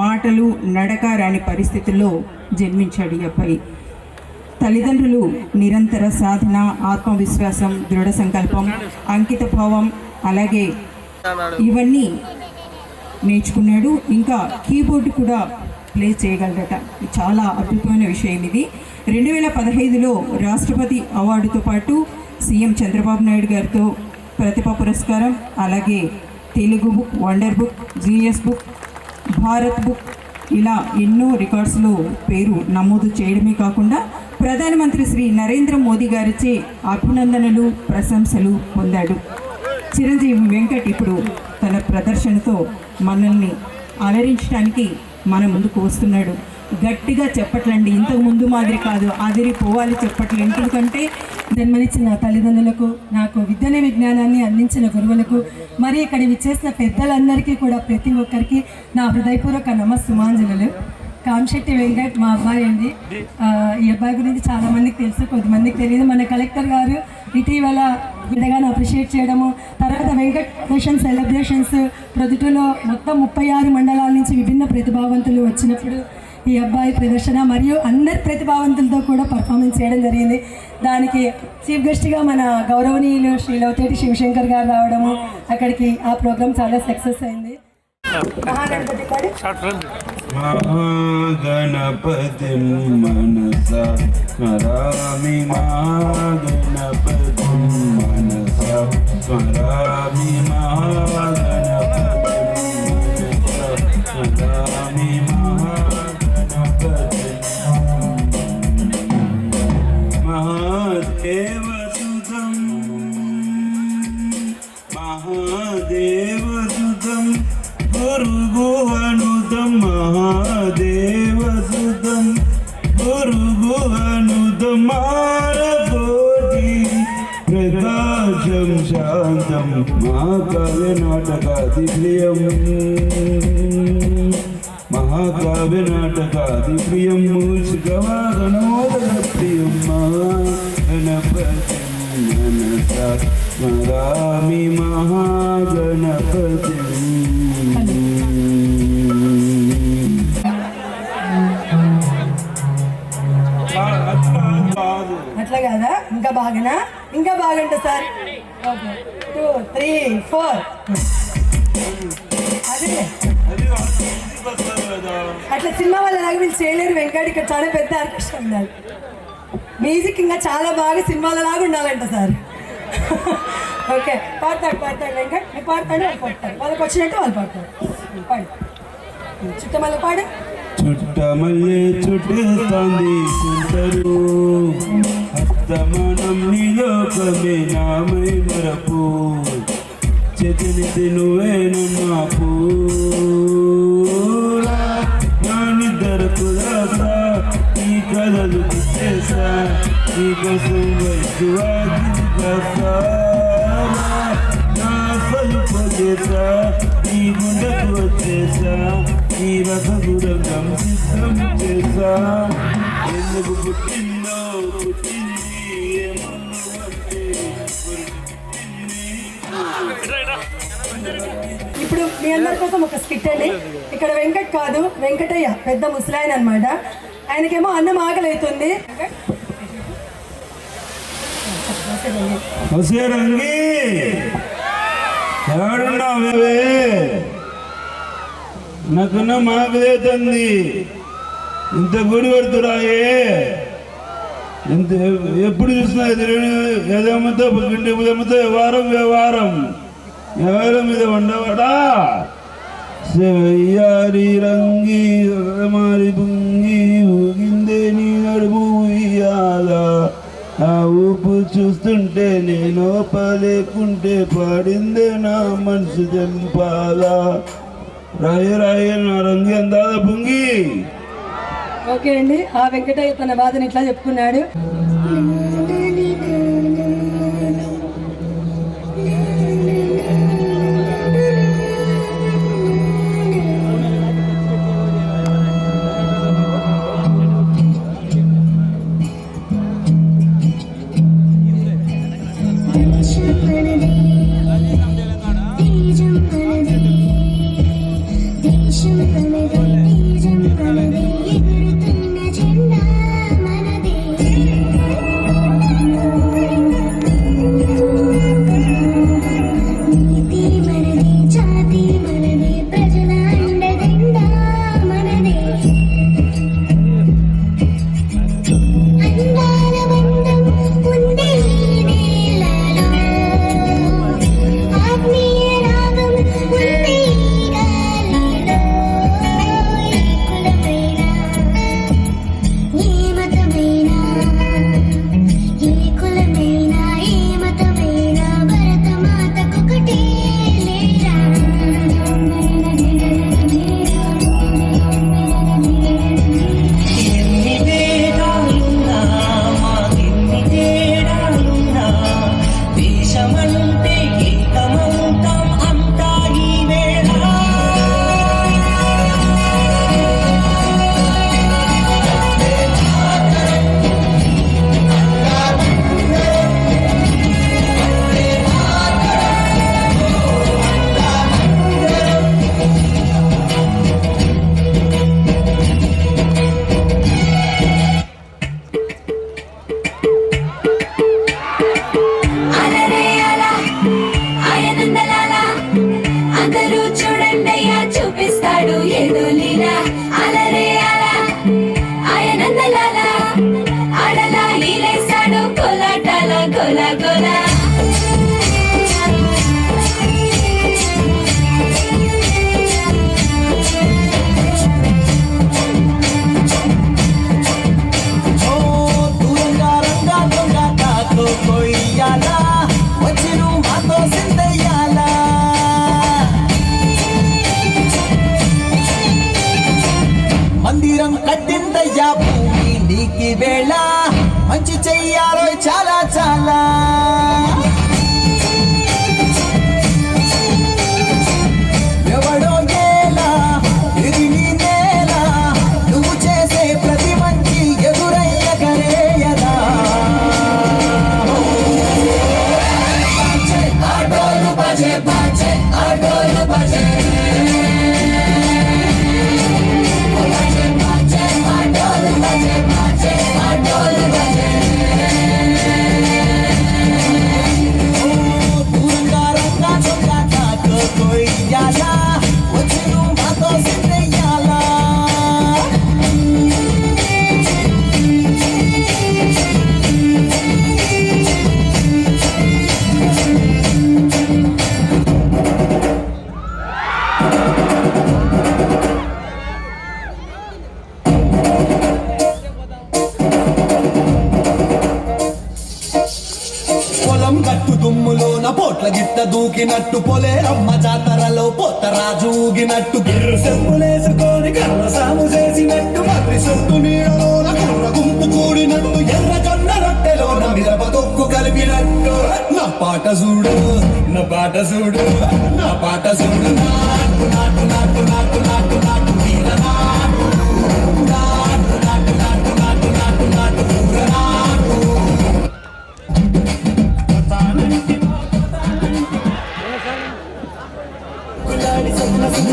మాటలు నడక రాని పరిస్థితుల్లో జన్మించాడు ఈ అబ్బాయి. తల్లిదండ్రులు నిరంతర సాధన, ఆత్మవిశ్వాసం, దృఢ సంకల్పం, అంకిత భావం అలాగే ఇవన్నీ నేర్చుకున్నాడు. ఇంకా కీబోర్డు కూడా ప్లే చేయగలడట. చాలా అద్భుతమైన విషయం ఇది. 2015లో రాష్ట్రపతి అవార్డుతో పాటు సీఎం చంద్రబాబు నాయుడు గారితో ప్రతిభా పురస్కారం, అలాగే Telugu book, wonder book, genius book, Bharat book ఇలా ఎన్నో రికార్డ్స్లో పేరు నమోదు చేయడమే కాకుండా ప్రధానమంత్రి శ్రీ నరేంద్ర మోదీ గారిచే అభినందనలు, ప్రశంసలు పొందాడు. చిరంజీవి వెంకట్ ఇప్పుడు తన ప్రదర్శనతో మనల్ని అలరించడానికి మన ముందుకు వస్తున్నాడు. గట్టిగా చెప్పట్లండి, ఇంతకు ముందు మాదిరి కాదు, అదిరిపోవాలి చెప్పట్లు. ఎందుకంటే జన్మనిచ్చిన తల్లిదండ్రులకు, నాకు విద్యని విజ్ఞానాన్ని అందించిన గురువులకు, మరి ఇక్కడ విచ్చేసిన పెద్దలందరికీ కూడా ప్రతి ఒక్కరికి నా హృదయపూర్వక నమస్సుమాంజలు. కామశెట్టి వెంకట్ మా అబ్బాయి అండి. ఈ అబ్బాయి గురించి చాలామందికి తెలుసు, కొద్దిమందికి తెలియదు. మన కలెక్టర్ గారు ఇటీవల విధంగా అప్రిషియేట్ చేయడము, తర్వాత వెంకటేషన్ సెలబ్రేషన్స్ ప్రొద్దుటలో మొత్తం 36 మండలాల నుంచి విభిన్న ప్రతిభావంతులు వచ్చినప్పుడు ఈ అబ్బాయి ప్రదర్శన మరియు అందరి ప్రతిభావంతులతో కూడా పర్ఫార్మెన్స్ చేయడం జరిగింది. దానికి చీఫ్ గెస్ట్గా మన గౌరవనీయులు శ్రీ లవతేటి శివశంకర్ గారు రావడము, అక్కడికి ఆ ప్రోగ్రామ్ చాలా సక్సెస్ అయింది. మహాగణపతి పాడి మహాగణపతి మనసా స్మరామి, మహాగణపతి మనసా స్మరామి, మహాగణపతి స్మరామి, మహాగణపతి మహాదేవసుతం మహాదేవసుతం గురుగుహనుతం మహాదేవసుతం గురుగుహనుతం మారకోటి ప్రకాశం శాంతం మహాకావ్య నాటకాదిప్రియం మహాకావ్య నాటకాదిప్రియం మూషికవాహనమోదక ప్రియం మహాగణపతి మనసా స్మరామి, మహాగణపతి. అట్లా కదా, ఇంకా బాగానా, ఇంకా బాగుంట సార్. 2, 3, 4 అదే అట్లా సినిమా వాళ్ళలాగా వీళ్ళు చేయలేరు. వెంకట్ ఇక్కడ చాలా పెద్ద ఆర్కెస్ట్రా ఉండాలి, మ్యూజిక్ ఇంకా చాలా బాగా సినిమాలలాగా ఉండాలంట సార్. ఓకే, పాడతాడు వెంకట్, నువ్వు పాడతాడు, వాళ్ళు పాడతారు, వాళ్ళకి వచ్చినట్టు వాళ్ళు పాడతారు. పాడు చుట్టమల్లి పాడు. చుట్టమల్లే చుట్టేస్తాంది చుట్టరు హస్తమనం నీలోకమే నామై మరపు చేతినిది నువ్వే నన్నా పూరా నానిద్దరకు రాసా నీ కథలు గుర్తేసా నీకోసం వైద్యువాది కాసా నా సలుపేసా నీ గుండెకు వచ్చేసా నీ రసగురంగం సిద్ధం చేసా ఎందుకు పుట్టిందో పుట్టింది ఏమన్నంటే ఇప్పుడు మీ అందరి కోసం ఒక స్కిట్ అండి. ఇక్కడ వెంకట్ కాదు, వెంకటయ్య పెద్ద ముసలాయన అనమాట. ఆయనకేమో అన్నం ఆకలి అవుతుంది. ఎవడున్నావే? నాకున్న మాకలేతుంది, ఇంత గుడి పెడుతురాయే, ఇంత ఎప్పుడు చూసినా ఎదమ్మతో గింటి ఉదమ్మతో వ్యవహారం మీద ఉండవాడా శివయ్యారి రంగి మారి పుంగి ఊగిందే నీ నడుము ఇయ్యాలా ఆ ఊపు చూస్తుంటే నేను లేకుంటే పాడిందే నా మనసు చంపాలా రాయ నా రంగి అందాల పుంగి. ఓకే అండి, ఆ వెంకటయ్య తన బాధను ఇట్లా చెప్పుకున్నాడు. మందిరం కట్టిందయ్యా భూమి నీకి వేళ మంచి చెయ్యాలో చాలా చాలా ఎవడో ఏలా ఎరిగి నేల నువ్వు చేసే ప్రతి మంచి ఎదురయ్యగరేయదా ఆటోలు బజే బాజే ఆటోలు బజే గట్టు దుమ్ములోన పోట్ల గిట్ట దూకినట్టు పొలేరమ్మ జాతరలో పోతరాజు ఊగినట్టు గిర్ర సెప్పులేసుకొని కర్ర సాము చేసినట్టు మర్రి సొట్టు నీడలోన కుర్ర గుంపు కూడినట్టు ఎర్ర జొన్న రొట్టెలోన మిరప తొక్కు కలిపినట్టు నా పాట చూడు నా పాట చూడు నా పాట చూడు నాటు నాటు నాటు నాటు నాటు నాటు వీర నాటు నాటు నాటు నాటు నాటు నాటు నాటు ఊర నాటు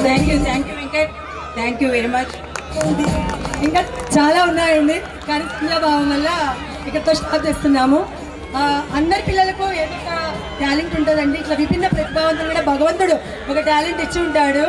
thank you Venkat, thank you very much. ఇంకా చాలా ఉన్నాయండి కానీ భావం వల్ల ఇక్కడతో స్టాప్ చేస్తున్నాము. అందరి పిల్లలకు ఏదో ఒక టాలెంట్ ఉంటుందండి. ఇట్లా విభిన్న ప్రతిభావంతులు కూడా భగవంతుడు ఒక టాలెంట్ ఇచ్చి ఉంటాడు.